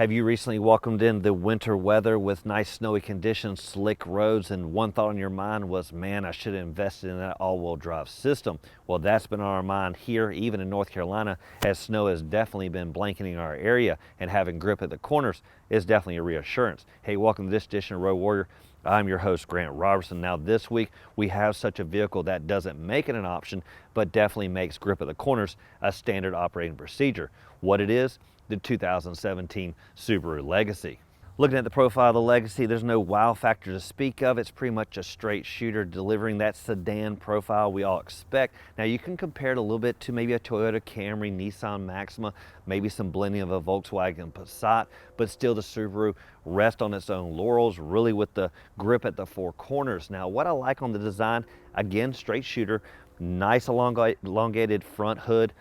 Have you recently welcomed in the winter weather with nice snowy conditions, slick roads, and one thought on your mind was, man, I should have invested in that all-wheel drive system? Well, that's been on our mind here, even in North Carolina, as snow has definitely been blanketing our area, and having grip at the corners is definitely a reassurance. Hey, welcome to this edition of Road Warrior. I'm your host, Grant Roberson. Now this week, we have such a vehicle that doesn't make it an option, but definitely makes grip at the corners a standard operating procedure. What it is? The 2017 Subaru Legacy. Looking at the profile of the Legacy, there's no wow factor to speak of. It's pretty much a straight shooter delivering that sedan profile we all expect. Now you can compare it a little bit to maybe a Toyota Camry, Nissan Maxima, maybe some blending of a Volkswagen Passat, but still the Subaru rests on its own laurels, really with the grip at the four corners. Now what I like on the design, again, straight shooter, nice elongated front hood,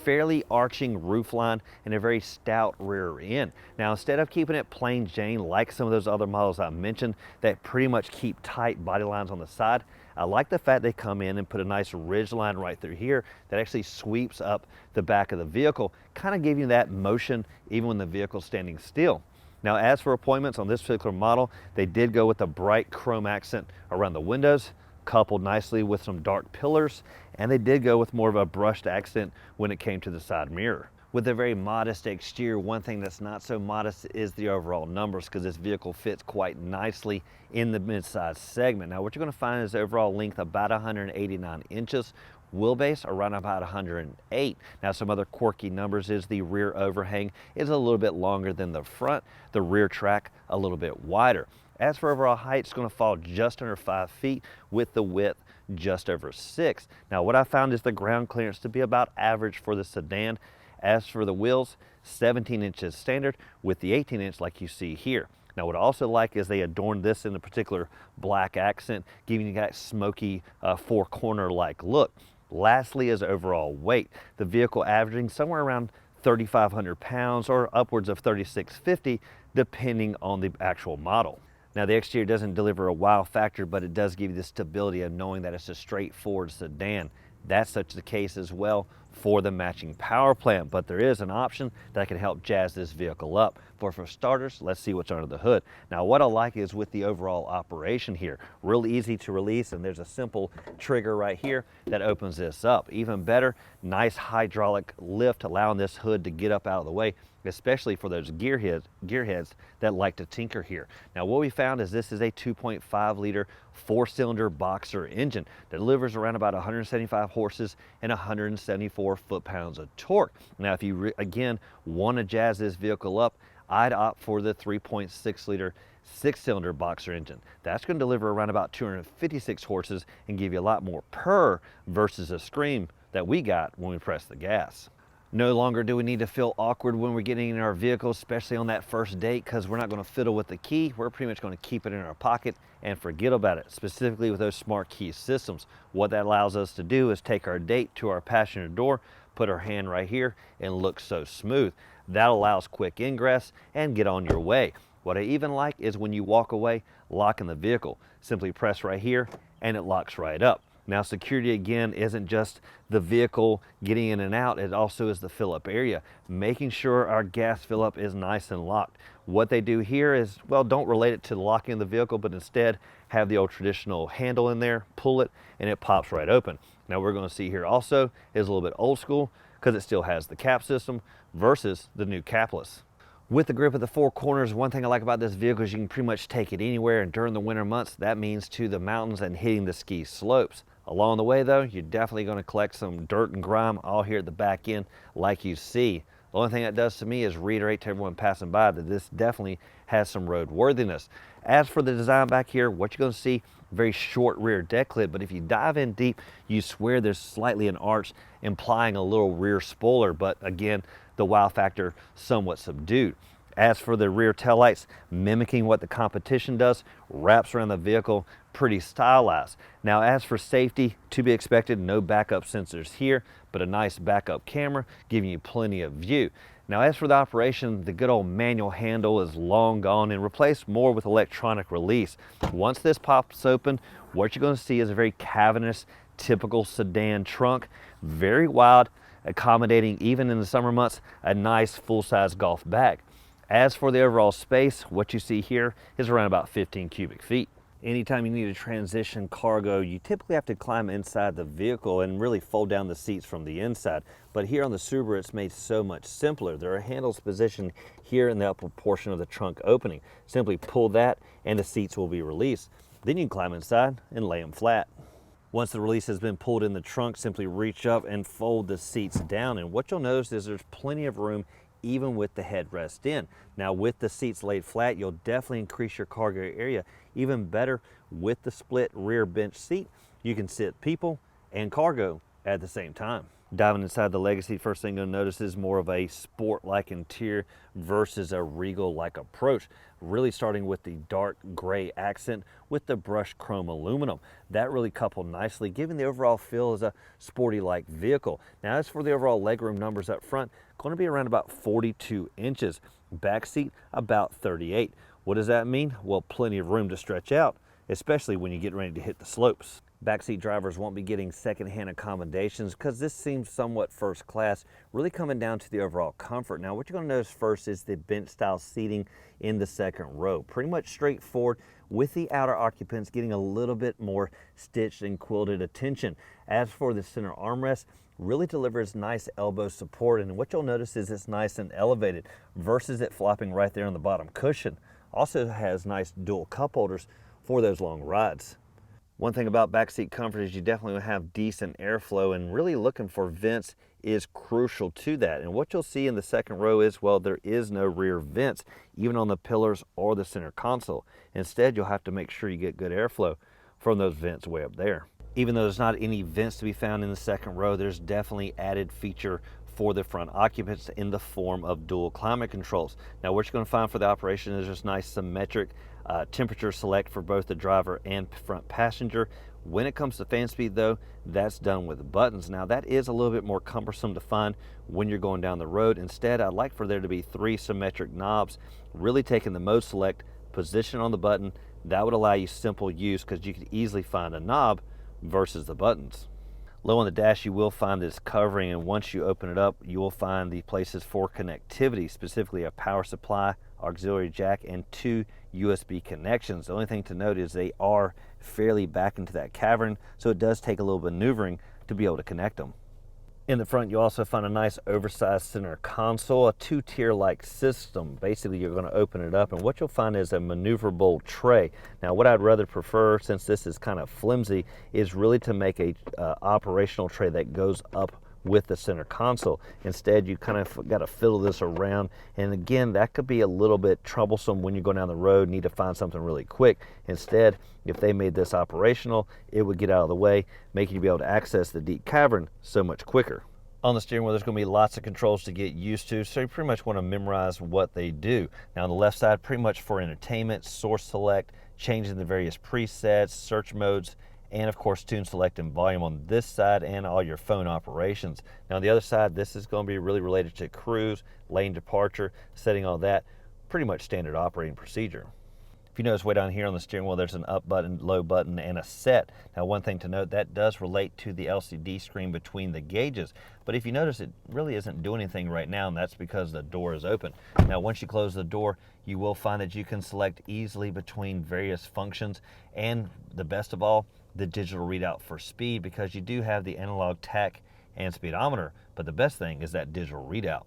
fairly arching roofline, and a very stout rear end. Now instead of keeping it plain Jane like some of those other models I mentioned that pretty much keep tight body lines on the side, I like the fact they come in and put a nice ridge line right through here that actually sweeps up the back of the vehicle, kind of giving you that motion even when the vehicle's standing still. Now as for appointments on this particular model, they did go with a bright chrome accent around the windows, coupled nicely with some dark pillars, and they did go with more of a brushed accent when it came to the side mirror. With a very modest exterior, one thing that's not so modest is the overall numbers, because this vehicle fits quite nicely in the mid-size segment. Now what you're going to find is overall length about 189 inches, wheelbase around about 108. Now some other quirky numbers is the rear overhang is a little bit longer than the front, the rear track a little bit wider. As for overall height, it's going to fall just under 5 feet with the width just over 6. Now what I found is the ground clearance to be about average for the sedan. As for the wheels, 17 inches standard with the 18-inch like you see here. Now what I also like is they adorned this in a particular black accent, giving you that smoky four-corner-like look. Lastly is overall weight. The vehicle averaging somewhere around 3,500 pounds or upwards of 3,650 depending on the actual model. Now the exterior doesn't deliver a wow factor, but it does give you the stability of knowing that it's a straightforward sedan. That's such the case as well for the matching power plant, but there is an option that can help jazz this vehicle up. For starters, let's see what's under the hood. Now what I like is with the overall operation here, real easy to release, and there's a simple trigger right here that opens this up. Even better, nice hydraulic lift allowing this hood to get up out of the way, especially for those gearheads that like to tinker here. Now what we found is this is a 2.5 liter 4-cylinder boxer engine that delivers around about 175 horses and 174 foot-pounds of torque. Now if you again want to jazz this vehicle up, I'd opt for the 3.6 liter 6-cylinder boxer engine. That's going to deliver around about 256 horses and give you a lot more purr versus a scream that we got when we press the gas. No longer do we need to feel awkward when we're getting in our vehicle, especially on that first date, because we're not going to fiddle with the key. We're pretty much going to keep it in our pocket and forget about it, specifically with those smart key systems. What that allows us to do is take our date to our passenger door, put our hand right here, and look so smooth. That allows quick ingress and get on your way. What I even like is when you walk away, locking the vehicle. Simply press right here and it locks right up. Now security again isn't just the vehicle getting in and out, it also is the fill up area, making sure our gas fill up is nice and locked. What they do here is, well, don't relate it to locking the vehicle, but instead have the old traditional handle in there, pull it, and it pops right open. Now we're going to see here also is a little bit old school because it still has the cap system versus the new capless. With the grip of the four corners, one thing I like about this vehicle is you can pretty much take it anywhere, and during the winter months, that means to the mountains and hitting the ski slopes. Along the way though, you're definitely going to collect some dirt and grime all here at the back end like you see. The only thing that does to me is reiterate to everyone passing by that this definitely has some roadworthiness. As for the design back here, what you're going to see, very short rear deck lid, but if you dive in deep, you swear there's slightly an arch implying a little rear spoiler, but again, the wow factor somewhat subdued. As for the rear taillights, mimicking what the competition does, wraps around the vehicle, pretty stylized. Now as for safety, to be expected, no backup sensors here, but a nice backup camera giving you plenty of view. Now as for the operation, the good old manual handle is long gone and replaced more with electronic release. Once this pops open, what you're going to see is a very cavernous, typical sedan trunk, very wide, accommodating even in the summer months a nice full-size golf bag. As for the overall space, what you see here is around about 15 cubic feet. Anytime you need to transition cargo, you typically have to climb inside the vehicle and really fold down the seats from the inside. But here on the Subaru, it's made so much simpler. There are handles positioned here in the upper portion of the trunk opening. Simply pull that and the seats will be released. Then you can climb inside and lay them flat. Once the release has been pulled in the trunk, simply reach up and fold the seats down. And what you'll notice is there's plenty of room even with the headrest in. Now with the seats laid flat, you'll definitely increase your cargo area. Even better, with the split rear bench seat, you can sit people and cargo at the same time. Diving inside the Legacy, first thing you'll notice is more of a sport-like interior versus a regal-like approach. Really starting with the dark gray accent with the brushed chrome aluminum. That really coupled nicely, giving the overall feel as a sporty-like vehicle. Now as for the overall legroom numbers up front, going to be around about 42 inches. Back seat, about 38. What does that mean? Well, plenty of room to stretch out, especially when you get ready to hit the slopes. Backseat drivers won't be getting second-hand accommodations because this seems somewhat first class, really coming down to the overall comfort. Now, what you're going to notice first is the bench-style seating in the second row. Pretty much straightforward, with the outer occupants getting a little bit more stitched and quilted attention. As for the center armrest, really delivers nice elbow support, and what you'll notice is it's nice and elevated versus it flopping right there on the bottom cushion. Also has nice dual cup holders for those long rides. One thing about backseat comfort is you definitely will have decent airflow, and really looking for vents is crucial to that. And what you'll see in the second row is, well, there is no rear vents, even on the pillars or the center console. Instead, you'll have to make sure you get good airflow from those vents way up there. Even though there's not any vents to be found in the second row, there's definitely added feature for the front occupants in the form of dual climate controls. Now what you're going to find for the operation is just nice symmetric temperature select for both the driver and front passenger. When it comes to fan speed though, that's done with buttons. Now that is a little bit more cumbersome to find when you're going down the road. Instead, I'd like for there to be 3 symmetric knobs, really taking the mode select position on the button. That would allow you simple use because you could easily find a knob versus the buttons. Low on the dash, you will find this covering, and once you open it up, you will find the places for connectivity, specifically a power supply, auxiliary jack, and 2 USB connections. The only thing to note is they are fairly back into that cavern, so it does take a little maneuvering to be able to connect them. In the front, you also find a nice oversized center console, a 2-tier like system. Basically, you're going to open it up, and what you'll find is a maneuverable tray. Now, what I'd rather prefer, since this is kind of flimsy, is really to make a operational tray that goes up with the center console. Instead, you kind of got to fiddle this around, and again, that could be a little bit troublesome when you go down the road, need to find something really quick. Instead, if they made this operational, it would get out of the way, making you be able to access the deep cavern so much quicker. On the steering wheel, there's going to be lots of controls to get used to, so you pretty much want to memorize what they do. Now on the left side, pretty much for entertainment, source select, changing the various presets, search modes, and of course tune select and volume on this side, and all your phone operations. Now on the other side, this is going to be really related to cruise, lane departure, setting all that, pretty much standard operating procedure. If you notice way down here on the steering wheel, there's an up button, low button, and a set. Now one thing to note, that does relate to the LCD screen between the gauges, but if you notice, it really isn't doing anything right now, and that's because the door is open. Now once you close the door, you will find that you can select easily between various functions, and the best of all, the digital readout for speed, because you do have the analog tach and speedometer, but the best thing is that digital readout.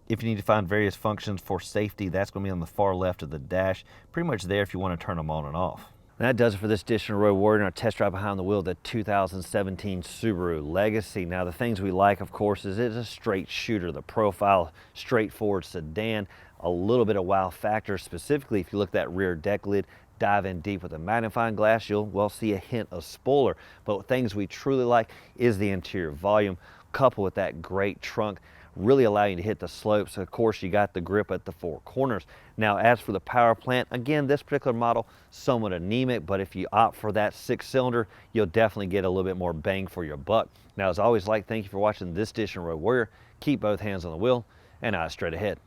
If you need to find various functions for safety, that's going to be on the far left of the dash, pretty much there if you want to turn them on and off. And that does it for this edition of Road Warrior and our test drive behind the wheel of the 2017 Subaru Legacy. Now the things we like, of course, is it's a straight shooter, the profile, straightforward sedan, a little bit of wow factor, specifically if you look at that rear deck lid, dive in deep with a magnifying glass, you'll well see a hint of spoiler. But things we truly like is the interior volume, coupled with that great trunk, really allow you to hit the slopes. Of course, you got the grip at the 4 corners. Now, as for the power plant, again, this particular model, somewhat anemic, but if you opt for that 6-cylinder, you'll definitely get a little bit more bang for your buck. Now, as always, thank you for watching this edition of Road Warrior. Keep both hands on the wheel and eyes straight ahead.